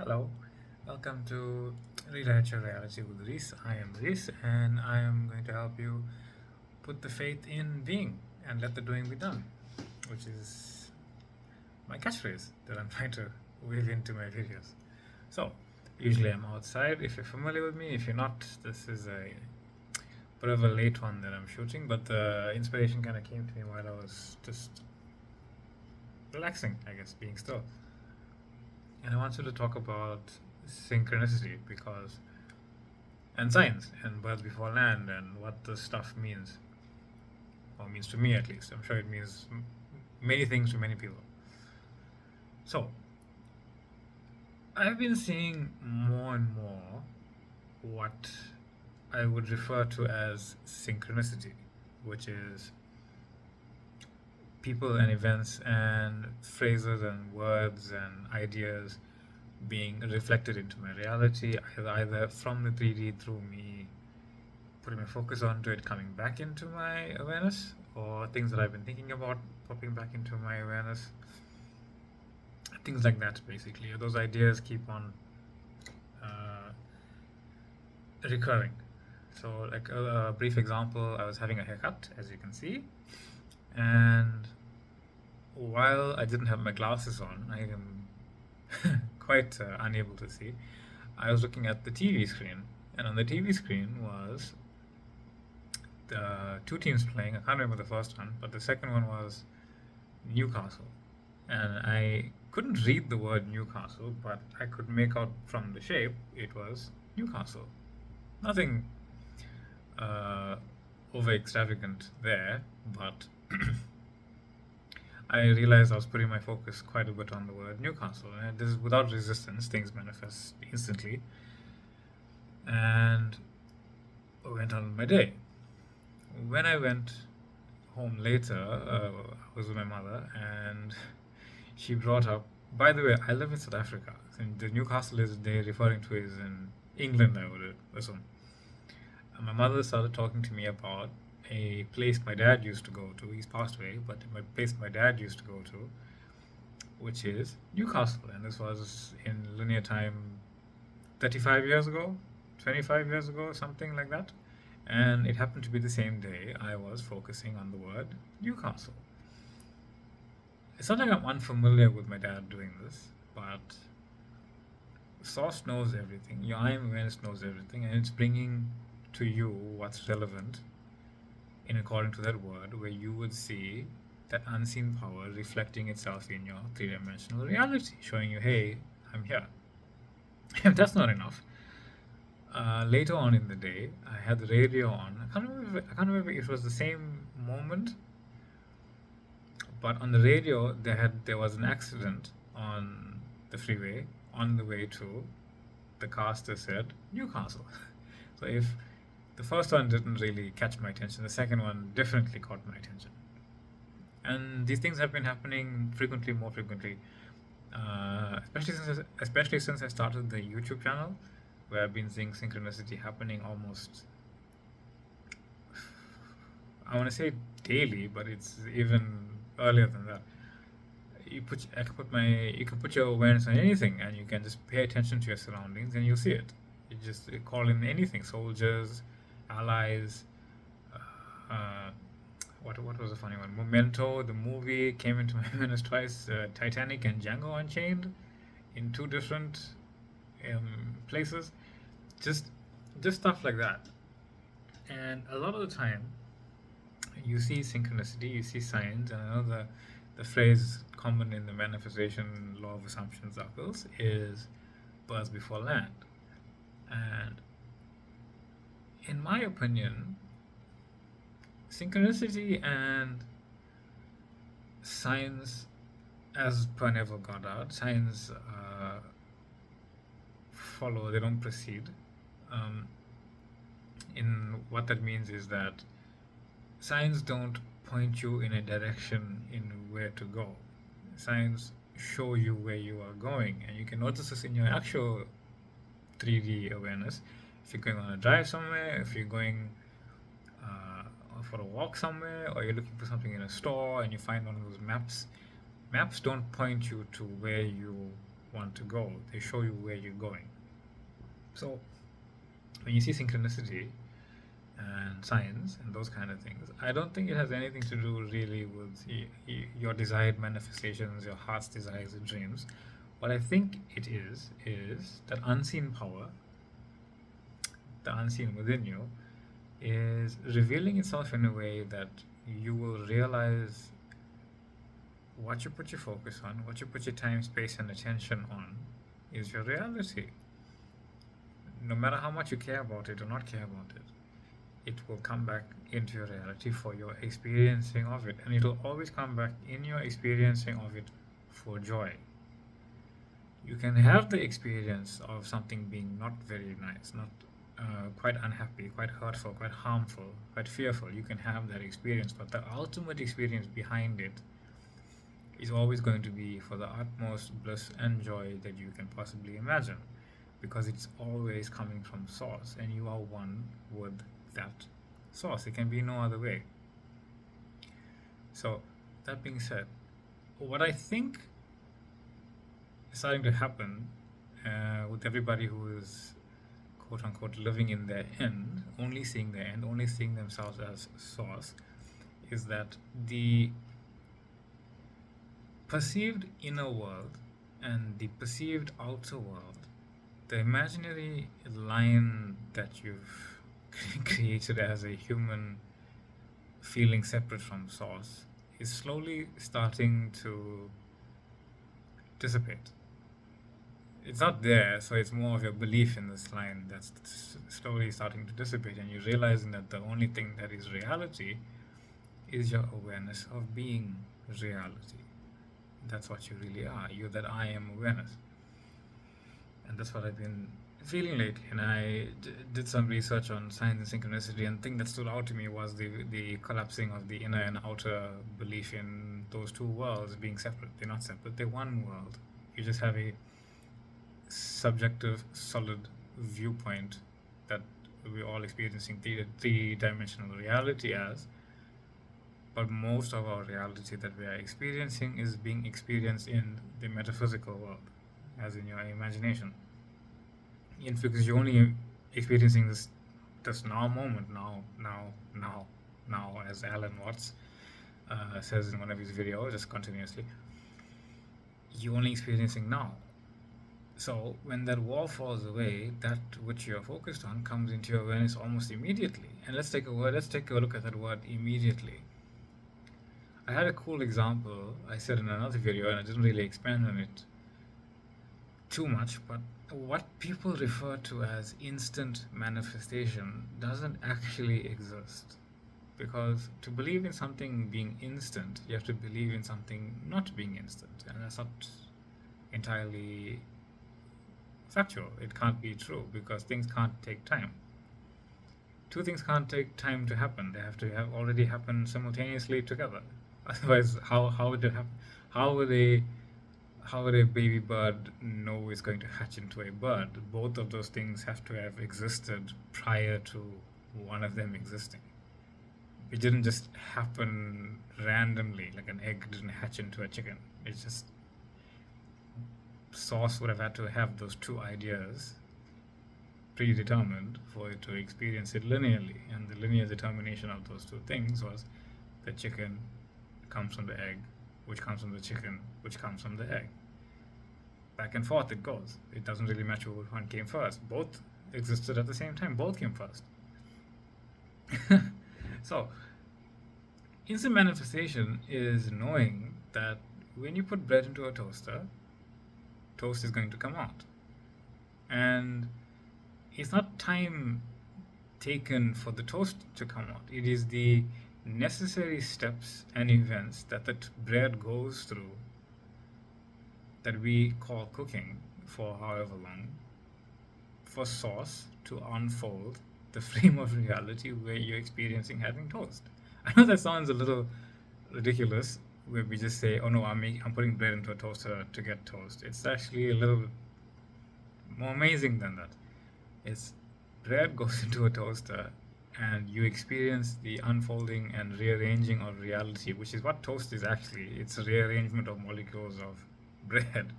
Hello, welcome to Rewrite Your Reality with Rhys. I am Rhys, and I am going to help you put the faith in being and let the doing be done, which is my catchphrase that I'm trying to weave into my videos. So, usually I'm outside. If you're familiar with me, if you're not, this is a bit of a late one that I'm shooting, but the inspiration kind of came to me while I was just relaxing, I guess, being still. And I want you to talk about synchronicity because and science and birds before land and what this stuff means, or means to me at least. I'm sure it means many things to many people. So, I've been seeing more and more what I would refer to as synchronicity, which is people and events and phrases and words and ideas being reflected into my reality, either from the 3D through me putting my focus onto it, coming back into my awareness, or things that I've been thinking about popping back into my awareness. Things like that, basically. Those ideas keep on uh, recurring. So, like a brief example, I was having a haircut, as you can see, and while I didn't have my glasses on, I am quite unable to see. I was looking at the TV screen, and on the TV screen was the two teams playing. I can't remember the first one, but the second one was Newcastle. And I couldn't read the word Newcastle, but I could make out from the shape it was Newcastle. Nothing uh, over extravagant there, but I realized I was putting my focus quite a bit on the word Newcastle. And this is without resistance, things manifest instantly. And I went on with my day. When I went home later, I was with my mother, and she brought up. By the way, I live in South Africa, and the Newcastle is they're referring to is in England, I would assume. And my mother started talking to me about a place my dad used to go to. He's passed away, but my place my dad used to go to, which is Newcastle, and this was in linear time, 35 years ago, 25 years ago, something like that. And it happened to be the same day I was focusing on the word Newcastle. It's not like I'm unfamiliar with my dad doing this, but Source knows everything. Your I am awareness knows everything, and it's bringing to you what's relevant in according to that word, where you would see that unseen power reflecting itself in your three-dimensional reality, showing you, hey, I'm here. If that's not enough, later on in the day, I had the radio on. I can't remember if it was the same moment, but on the radio there was an accident on the freeway on the way to the caster said Newcastle. So if the first one didn't really catch my attention, the second one definitely caught my attention. And these things have been happening frequently, more frequently, especially since I started the YouTube channel, where I've been seeing synchronicity happening almost, I want to say daily, but it's even earlier than that. You can put your awareness on anything, and you can just pay attention to your surroundings, and you'll see it. You just call in anything, soldiers, allies. Uh, what was a funny one? Memento, the movie came into my awareness twice. Titanic and Django Unchained, in two different places. Just just stuff like that. And a lot of the time, you see synchronicity, you see signs, and I know the phrase common in the manifestation law of assumption circles is birds before land. And in my opinion, synchronicity and science, as per Neville Goddard, science follow, they don't precede. Um, in what that means is that signs don't point you in a direction in where to go. Signs show you where you are going, and you can notice this in your actual 3D awareness. If you're going on a drive somewhere, if you're going for a walk somewhere, or you're looking for something in a store and you find one of those maps, maps don't point you to where you want to go. They show you where you're going. So when you see synchronicity and science and those kind of things, I don't think it has anything to do really with your desired manifestations, your heart's desires and dreams. What I think it is that unseen power, the unseen within you, is revealing itself in a way that you will realize what you put your focus on, what you put your time, space, and attention on is your reality. No matter how much you care about it or not care about it, it will come back into your reality for your experiencing of it. And it will always come back in your experiencing of it for joy. You can have the experience of something being not very nice, not quite unhappy, quite hurtful, quite harmful, quite fearful. You can have that experience, but the ultimate experience behind it is always going to be for the utmost bliss and joy that you can possibly imagine, because it's always coming from source and you are one with that source. It can be no other way. So that being said, what I think is starting to happen with everybody who is quote unquote living in their end, only seeing their end, only seeing themselves as source, is that the perceived inner world and the perceived outer world, the imaginary line that you've created as a human feeling separate from source, is slowly starting to dissipate. It's not there, so it's more of your belief in this line that's slowly starting to dissipate, and you're realizing that the only thing that is reality is your awareness of being reality. That's what you really are. You're that I am awareness. And that's what I've been feeling lately. And I did some research on science and synchronicity, and the thing that stood out to me was the collapsing of the inner and outer belief in those two worlds being separate. They're not separate, they're one world. You just have a subjective, solid viewpoint that we're all experiencing three-dimensional reality as. But most of our reality that we are experiencing is being experienced in the metaphysical world, as in your imagination. And because you're only experiencing this now moment, now, as Alan Watts says in one of his videos, just continuously. You're only experiencing now. So when that wall falls away, that which you're focused on comes into your awareness almost immediately. And let's take a look at that word immediately. I had a cool example I said in another video, and I didn't really expand on it too much, but what people refer to as instant manifestation doesn't actually exist. Because to believe in something being instant, you have to believe in something not being instant, and that's not entirely factual. It can't be true, because things can't take time. Two things can't take time to happen. They have to have already happened simultaneously together. Otherwise, how would it happen? How would a baby bird know it's going to hatch into a bird? Both of those things have to have existed prior to one of them existing. It didn't just happen randomly, like an egg didn't hatch into a chicken. It's just source would have had to have those two ideas predetermined for it to experience it linearly, and the linear determination of those two things was the chicken comes from the egg, which comes from the chicken, which comes from the egg. Back and forth it goes. It doesn't really matter which one came first. Both existed at the same time. Both came first. So, instant manifestation is knowing that when you put bread into a toaster, toast is going to come out. And it's not time taken for the toast to come out. It is the necessary steps and events that the bread goes through that we call cooking for however long, for source to unfold the frame of reality where you're experiencing having toast. I know that sounds a little ridiculous, where we just say, oh no, I'm putting bread into a toaster to get toast. It's actually a little more amazing than that. It's bread goes into a toaster and you experience the unfolding and rearranging of reality, which is what toast is actually. It's a rearrangement of molecules of bread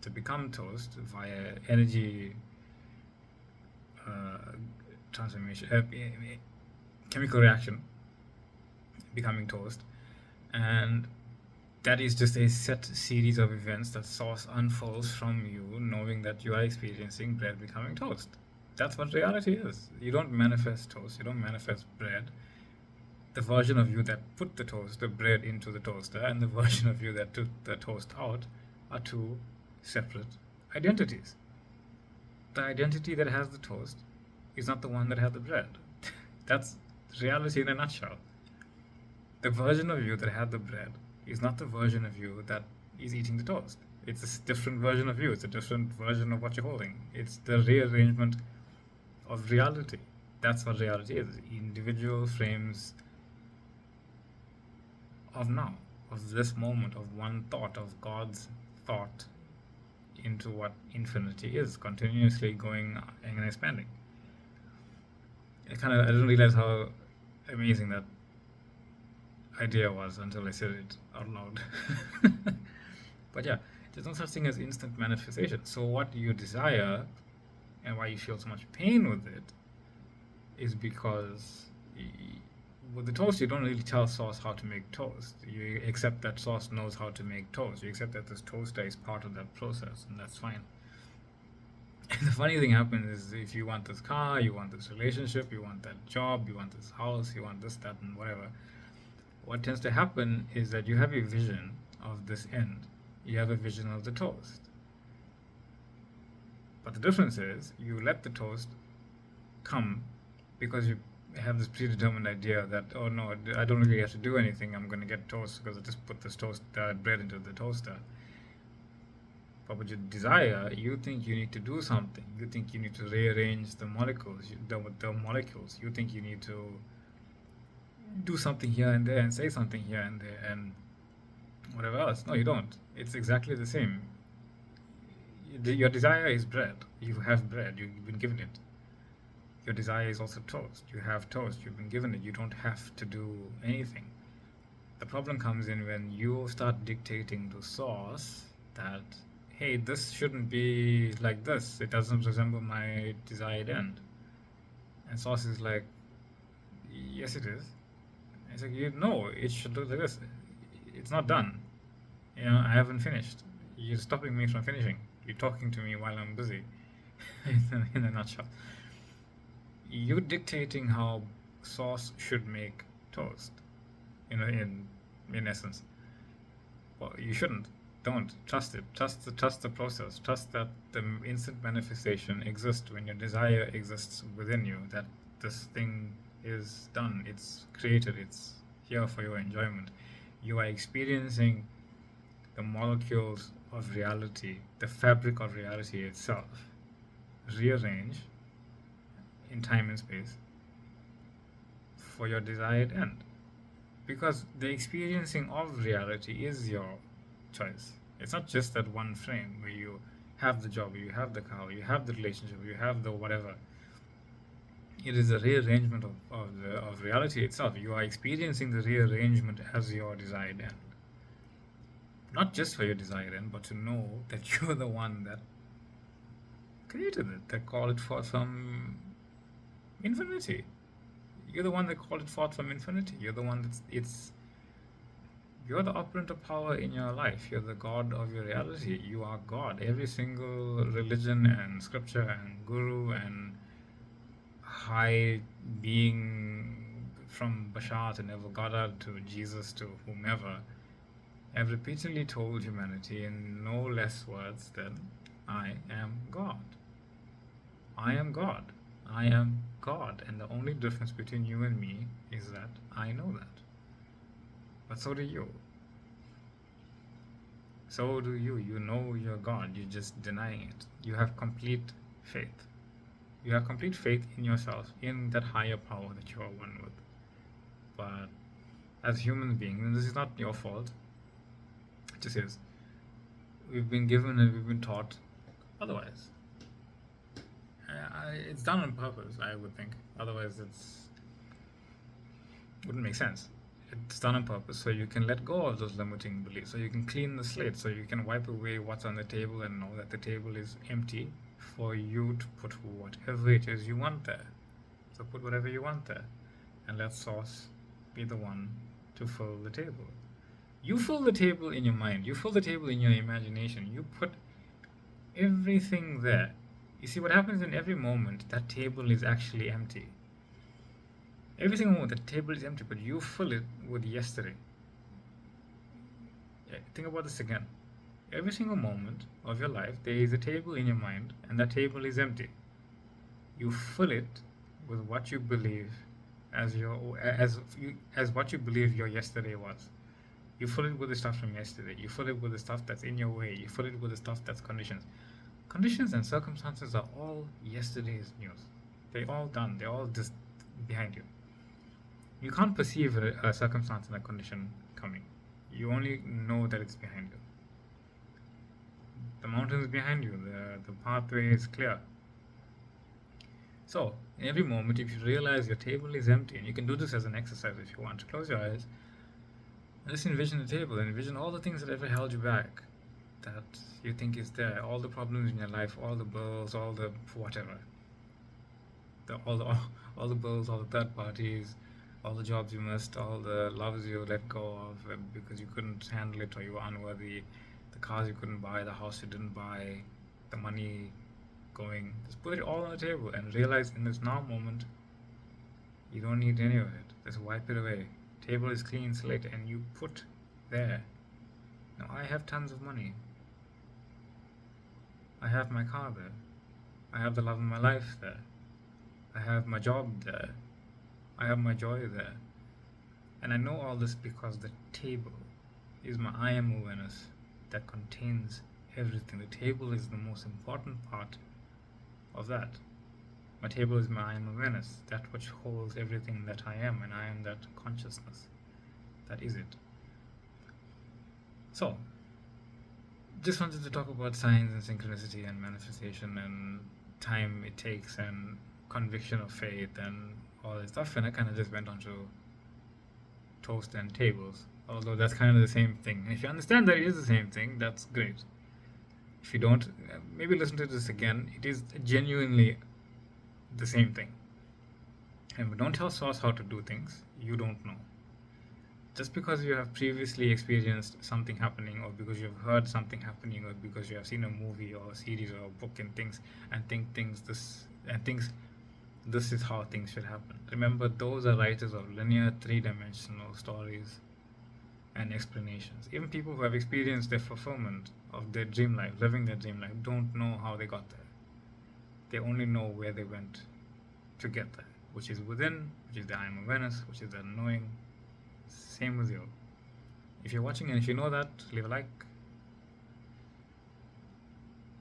to become toast via energy transformation, chemical reaction, becoming toast. And that is just a set series of events that source unfolds from you knowing that you are experiencing bread becoming toast. That's what reality is. You don't manifest toast, you don't manifest bread. The version of you that put the bread into the toaster, and the version of you that took the toast out are two separate identities. The identity that has the toast is not the one that had the bread. That's reality in a nutshell. The version of you that had the bread is not the version of you that is eating the toast. It's a different version of you. It's a different version of what you're holding. It's the rearrangement of reality. That's what reality is. Individual frames of now, of this moment, of one thought, of God's thought into what infinity is, continuously going and expanding. I didn't realize how amazing that idea was until I said it out loud. But yeah, there's no such thing as instant manifestation. So what you desire and why you feel so much pain with it is because with the toast, you don't really tell Sauce how to make toast. You accept that Sauce knows how to make toast. You accept that this toaster is part of that process, and that's fine. And the funny thing happens is if you want this car, you want this relationship, you want that job, you want this house, you want this, that, and whatever, what tends to happen is that you have a vision of this end. You have a vision of the toast. But the difference is you let the toast come because you have this predetermined idea that, oh no, I don't really have to do anything. I'm going to get toast because I just put this bread into the toaster. But with your desire, you think you need to do something. You think you need to rearrange the molecules. You think you need to do something here and there and say something here and there and whatever else. No, you don't. It's exactly the same. Your desire is bread. You have bread. You've been given it. Your desire is also toast. You have toast. You've been given it. You don't have to do anything. The problem comes in when you start dictating to Sauce that, hey, this shouldn't be like this. It doesn't resemble my desired end. And Sauce is like, yes, it is. It's like, you know, it should look like this. It's not done. I haven't finished. You're stopping me from finishing. You're talking to me while I'm busy. In a nutshell. You're dictating how Sauce should make toast. In essence. Well, you shouldn't. Don't. Trust it. Trust the process. Trust that the instant manifestation exists when your desire exists within you. That this thing is done. It's created. It's here for your enjoyment. You are experiencing the molecules of reality, the fabric of reality itself, rearrange in time and space for your desired end. Because the experiencing of reality is your choice. It's not just that one frame where you have the job, you have the car, you have the relationship, you have the whatever. It is a rearrangement of reality itself. You are experiencing the rearrangement as your desired end. Not just for your desired end, but to know that you're the one that created it, that called it forth from infinity. You're the one that called it forth from infinity. You're the one you're the operant of power in your life. You're the God of your reality. You are God. Every single religion and scripture and guru and high being, from Bashar to Neville to Jesus to whomever, have repeatedly told humanity in no less words than, I am God. I am God. I am God. And the only difference between you and me is that I know that. But so do you. So do you. You know you're God. You're just denying it. You have complete faith. You have complete faith in yourself, in that higher power that you are one with. But as human beings, and this is not your fault, it just is, we've been given and we've been taught otherwise. It's done on purpose, I would think. Otherwise, wouldn't make sense. It's done on purpose so you can let go of those limiting beliefs, so you can clean the slate, so you can wipe away what's on the table and know that the table is empty for you to put whatever it is you want there. So put whatever you want there and let Source be the one to fill the table. You fill the table in your mind, you fill the table in your imagination, you put everything there. You see what happens in every moment, that table is actually empty. Every single moment, the table is empty, but you fill it with yesterday. Think about this again. Every single moment of your life, there is a table in your mind, and that table is empty. You fill it with what you believe as what you believe your yesterday was. You fill it with the stuff from yesterday. You fill it with the stuff that's in your way. You fill it with the stuff that's conditions. Conditions and circumstances are all yesterday's news. They're all done. They're all just behind you. You can't perceive a circumstance and a condition coming. You only know that it's behind you. The mountain is behind you. The pathway is clear. So, in every moment, if you realize your table is empty, and you can do this as an exercise if you want to, close your eyes and just envision the table, and envision all the things that ever held you back, that you think is there, all the problems in your life, all the bills, all the whatever, all the bills, all the third parties, all the jobs you missed, all the loves you let go of because you couldn't handle it or you were unworthy, the cars you couldn't buy, the house you didn't buy, the money going. Just put it all on the table and realize in this now moment, you don't need any of it. Just wipe it away. Table is clean slate, and you put there. Now I have tons of money. I have my car there. I have the love of my life there. I have my job there. I have my joy there. And I know all this because the table is my I am awareness that contains everything. The table is the most important part of that. My table is my I am awareness, that which holds everything that I am, and I am that consciousness. That is it. So, just wanted to talk about signs and synchronicity and manifestation and time it takes and conviction of faith and all that stuff, and I kind of just went on to toast and tables, although that's kind of the same thing. And if you understand that it is the same thing, that's great. If you don't, maybe listen to this again. It is genuinely the same thing. And don't tell Source how to do things you don't know. Just because you have previously experienced something happening, or because you've heard something happening, or because you have seen a movie or a series or a book and things, and think this is how things should happen. Remember, those are writers of linear, three-dimensional stories and explanations. Even people who have experienced their fulfillment of their dream life, living their dream life, don't know how they got there. They only know where they went to get there, which is within, which is the I am awareness, which is the knowing. Same with you. If you're watching and if you know that, leave a like.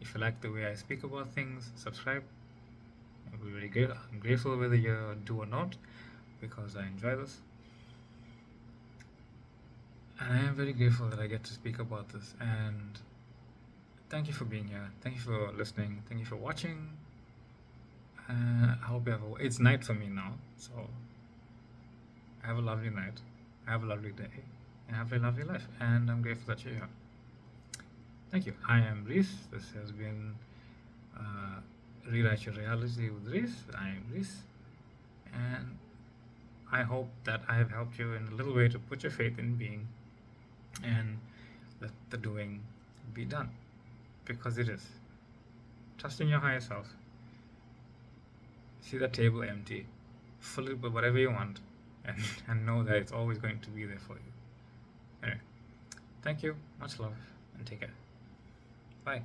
If you like the way I speak about things, subscribe. I'll be very good. I'm grateful whether you do or not, because I enjoy this. And I am very grateful that I get to speak about this. And thank you for being here. Thank you for listening. Thank you for watching. I hope you have it's night for me now, so have a lovely night. Have a lovely day. And have a lovely life. And I'm grateful that you're here. Thank you. I am Rhys. This has been Rewrite Your Reality with Rhys. I am Rhys. And I hope that I have helped you in a little way to put your faith in being and let the doing be done. Because it is. Trust in your higher self. See that table empty. Fill it with whatever you want. And know that it's always going to be there for you. Anyway, thank you, much love, and take care. Bye.